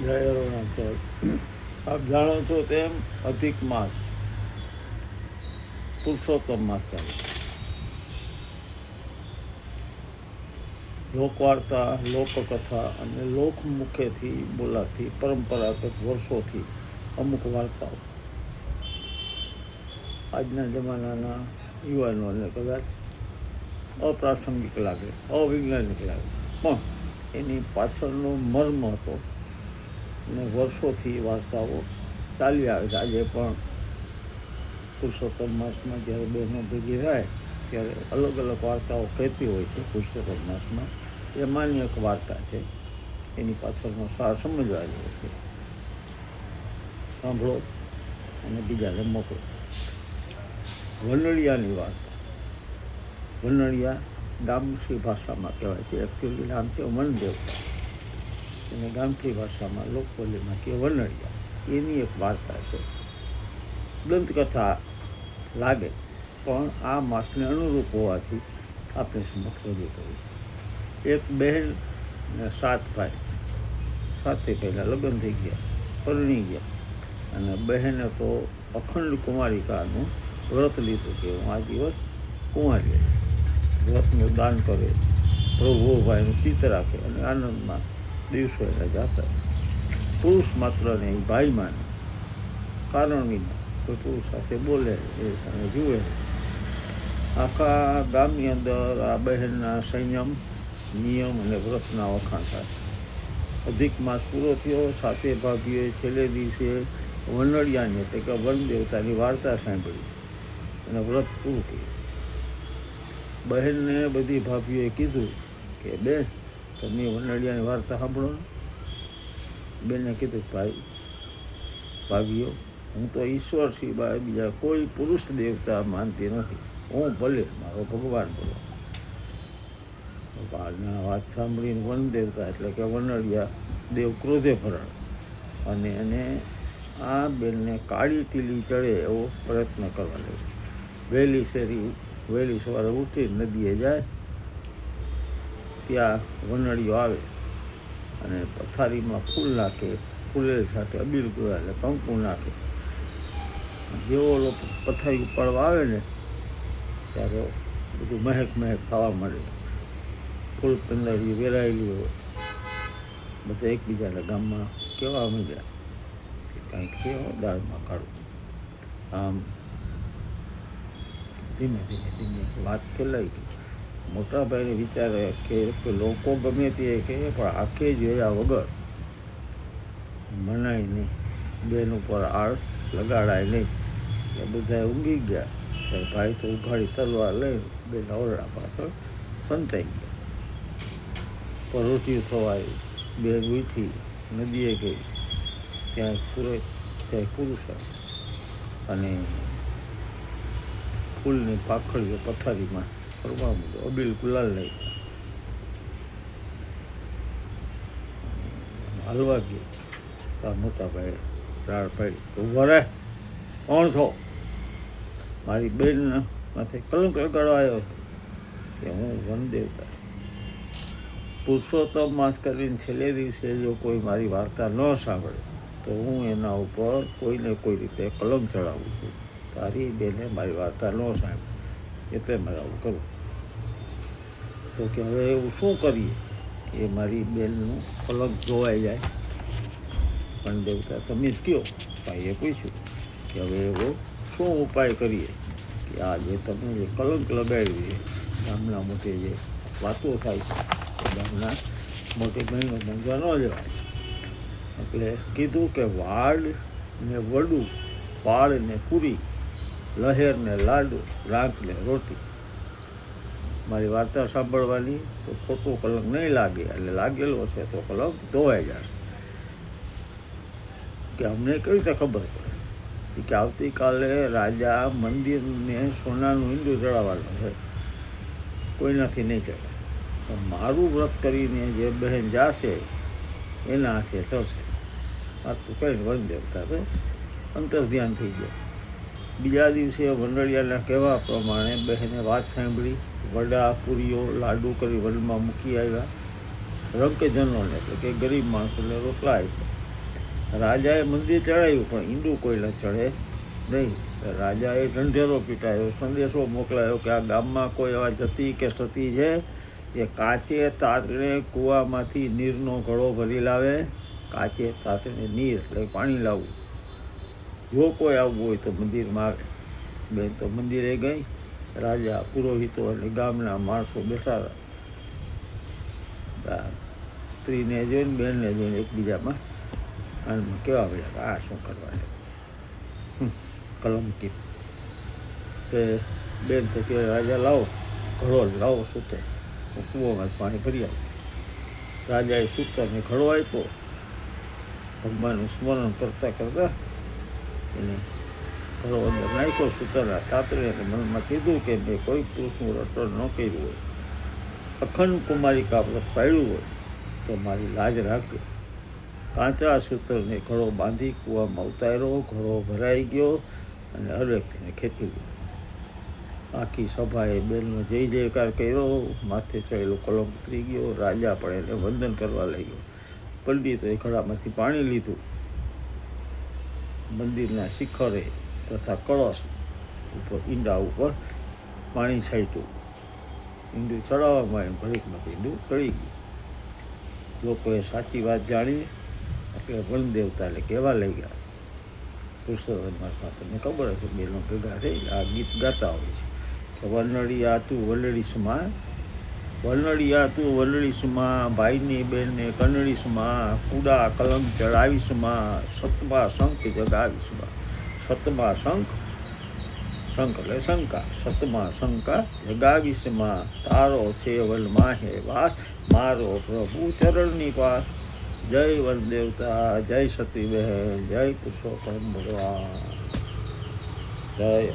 જય અરુણાચલ. આપ જાણો છો તેમ અધિક માસ પુરુષોત્તમ માસ ચાલે. લોકવાર્તા, લોકકથા અને લોકમુખેથી બોલાતી પરંપરાગત વર્ષોથી અમુક વાર્તાઓ આજના જમાનાના યુવાનોને કદાચ અપ્રાસંગિક લાગે, અવૈજ્ઞાનિક લાગે, પણ એની પાછળનો મર્મ હતો અને વર્ષોથી વાર્તાઓ ચાલી આવે છે. આજે પણ પુરુષોત્તમ માસમાં જ્યારે બહેનો ભેગી થાય ત્યારે અલગ અલગ વાર્તાઓ કહેતી હોય છે. પુરુષોત્તમ માસમાં એ માન્ય એક વાર્તા છે, એની પાછળનો સાર સમજવા જેવો છે. સાંભળો અને બીજાને મોકલો. વનળિયાની વાર્તા. વનળિયા ગામઠી ભાષામાં કહેવાય છે. એકચ્યુઅલી નામ છે વનદેવતા, અને ગામઠી ભાષામાં લોકબોલીમાં કહે વનળિયા. એની એક વાર્તા છે. દંતકથા લાગે, પણ આ માસને અનુરૂપ હોવાથી આપણે સમક્ષ રજૂ કર્યું છે. એક બહેન ને 7 ભાઈ, 7 પહેલાં લગ્ન થઈ ગયા, પરણી ગયા, અને બહેને તો અખંડ કુમારિકાનું વ્રત લીધું કે હું આ દિવસ કુંવારી વ્રતનું દાન કરે, પ્રભુ ભાઈનું ચિત્ત રાખે અને આનંદમાં દિવસો એના જાતા. પુરુષ માત્ર નહીં, ભાઈ માને, કારણ વિના કોઈ પુરુષ સાથે બોલે એ સામે જુએ. આખા ગામની અંદર આ બહેનના સંયમ, નિયમ અને વ્રતના વખાણ થાય. અધિક માસ પૂરો થયો, 7 ભાભીઓએ છેલ્લે દિવસે વનળિયાની એટલે કે વન દેવતાની વાર્તા સાંભળી અને વ્રત પૂરું કર્યું. બહેનને બધી ભાભીઓએ કીધું કે બેન, તમે વનળિયાની વાર્તા સાંભળો ને. બેને કીધું ભાભીઓ, હું તો ઈશ્વર સિવાય બીજા કોઈ પુરુષ દેવતા માનતી નથી. હું ભલે મારો ભગવાન બોલો. વાત સાંભળીને વન દેવતા એટલે કે વનળિયા દેવ ક્રોધે ભરાણ અને એને આ બેનને કાળી ટીલી ચડે એવો પ્રયત્ન કરવા લાગ્યો. વહેલી સવારે ઉઠી નદીએ જાય, ત્યાં વનળિયો આવે અને પથારીમાં ફૂલ નાખે, ફૂલેલ સાથે અબીલ ગુલાલ કંકુ નાખે. જેવો પથારી ઉપાડવા આવે ને ત્યારે બધું મહેક થવા મળે. ફૂલ પંદરી વેરાયેલી હોય, બધા એકબીજાના ગામમાં કહેવા માંડ્યા કે કાંઈક છે દાળમાં કાઢું. આમ ધીમે ધીમે વાત ફેલાઈ ગઈ. મોટા ભાઈને વિચારે કે લોકો ગમે તે કહે, પણ આંખે જોયા વગર મનાય નહીં, બેન ઉપર આળ લગાડાય નહીં. એ બધા ઊંઘી ગયા. ત્યારે ભાઈ તો ઉઘાડી તલવાર લઈને બેન ઓરડા પાછળ સંતાઈ ગયા. પરોઠિયું થવાય, બેન ઉઠી નદીએ ગઈ. ત્યાં પુરુષ અને ફૂલની પાખડીઓ પથારીમાં ફરવા માંડ્યો, અબીલ ગુલાલ લઈ હાલવા ગયો. ત્યાં મોટા ભાઈ રાડ પાડી, ઉભો રહે, કોણ છો? મારી બેન માથે કલંક લગાડવા આવ્યો કે હું વનદેવતા. પુરુષોત્તમ માસ કરીને છેલ્લે દિવસે જો કોઈ મારી વાર્તા ન સાંભળે તો હું એના ઉપર કોઈને કોઈ રીતે કલંક ચડાવું છું. તારી બેને મારી વાર્તા ન સાંભળે એટલે મારે આવું કરું. તો કે હવે એવું શું કરીએ કે મારી બેનનું કલંક જોવાઈ જાય? પણ દેવતા તમે જ કહો. ભાઈએ પૂછ્યું કે હવે એવો શું ઉપાય કરીએ કે આ જે તમે જે કલંક લગાડ્યું છે, ગામના મોટે જે વાતો થાય છે, ગામના મોટી બહેનો મંગવા ન જવાય. એટલે કીધું કે વાડ ને વડું, પાળ ને પૂરી, લહેર ને લાડુ, રાખ ને રોટી. મારી વાર્તા સાંભળવાની તો ખોટો કલંક નહીં લાગે, એટલે લાગેલો હશે તો કલંક ધોવાઈ જશે. કે અમને કઈ રીતે ખબર પડે કે આવતીકાલે રાજા મંદિરને સોનાનું ઈંડું ચડાવવાનું છે, કોઈનાથી નહીં ચડે. પણ મારું વ્રત કરીને જે બહેન જાશે એના હાથે થશે. આટલું કહીને વન દેવતા તો અંતર ધ્યાન થઈ ગયો. બીજા દિવસે વનળિયાના કહેવા પ્રમાણે બહેને વાત સાંભળી. વડા પૂરીઓ લાડુ કરી વનમાં મૂકી આવ્યા. રંગજનોને એટલે કે ગરીબ માણસોને રોટલા આપ્યા. રાજાએ મંદિર ચડાવ્યું પણ ઈંડું કોઈને ચડે નહીં. રાજાએ ઢંઢેરો પીટાયો, સંદેશો મોકલાયો કે આ ગામમાં કોઈ એવા જતી કે સતી છે એ કાચે તાતણે કૂવામાંથી નીરનો ઘડો ભરી લાવે. કાચે તાતણે નીર એટલે પાણી લાવવું. જો કોઈ આવવું હોય તો મંદિરમાં આવે. બેન તો મંદિરે ગઈ. રાજા, પુરોહિતો અને ગામના માણસો બેઠા હતા. સ્ત્રીને જોઈને, બેનને જોઈને એકબીજામાં કાનમાં કેવા પડ્યા આ શું કરવા કલંકિત. તે બેન તો કે રાજા લાવો ઘડો લાવો સૂતર, હું કૂવામાં પાણી ભરી આવું. રાજાએ સૂતરને ઘડો આપ્યો. ભગવાનનું સ્મરણ કરતાં કરતાં એને ઘડો અંદર નાખ્યો. સૂતરના તાતરે મનમાં કીધું કે મેં કોઈ પુરુષનું રટણ ન કર્યું હોય, અખંડ કુમારિકા વ્રત પાડ્યું હોય તો મારી લાજ રાખજો. કાચા સૂતરને ઘડો બાંધી કૂવામાં ઉતાર્યો. ઘડો ભરાઈ ગયો અને હર વ્યક્તિને ખેંચી લીધો. આખી સભાએ બેનનો જય જયકાર કર્યો. માથે ચડેલો કલમ ઉતરી ગયો. રાજા પણ એને વંદન કરવા લાગ્યો. પંડિતોએ ઘડામાંથી પાણી લીધું. મંદિરના શિખરે તથા કળશ ઉપર ઈંડા ઉપર પાણી છાંટ્યું. ઈંડું ચડાવવામાં આવ્યું. ઘડીકમાંથી ઈંડું ચડી ગયું. લોકોએ સાચી વાત જાણી એટલે વનદેવતાને કહેવા લઈ ગયા. પુરુષોત્તમ માસમાં તમને ખબર હશે બેનો ભેગા થઈ આ ગીત ગાતા હોય છે કે વનડિયા તું વલડીશમાં, વલડિયા તું વલડીશમાં, ભાઈની બેનને કનડીશમાં, કુડા કલમ ચડાવીશમાં, સતમા શંખ જગાવીશમાં. સતમા શંખ, શંખ એટલે શંકા, સતમા શંકા જગાવીશમાં. તારો છે વલમાં હે વાસ, મારો પ્રભુ ચરણની પાસ. જય વનદેવતા, જય સતી બહેન, જય પુરુષોત્તમ ભગવાન, જય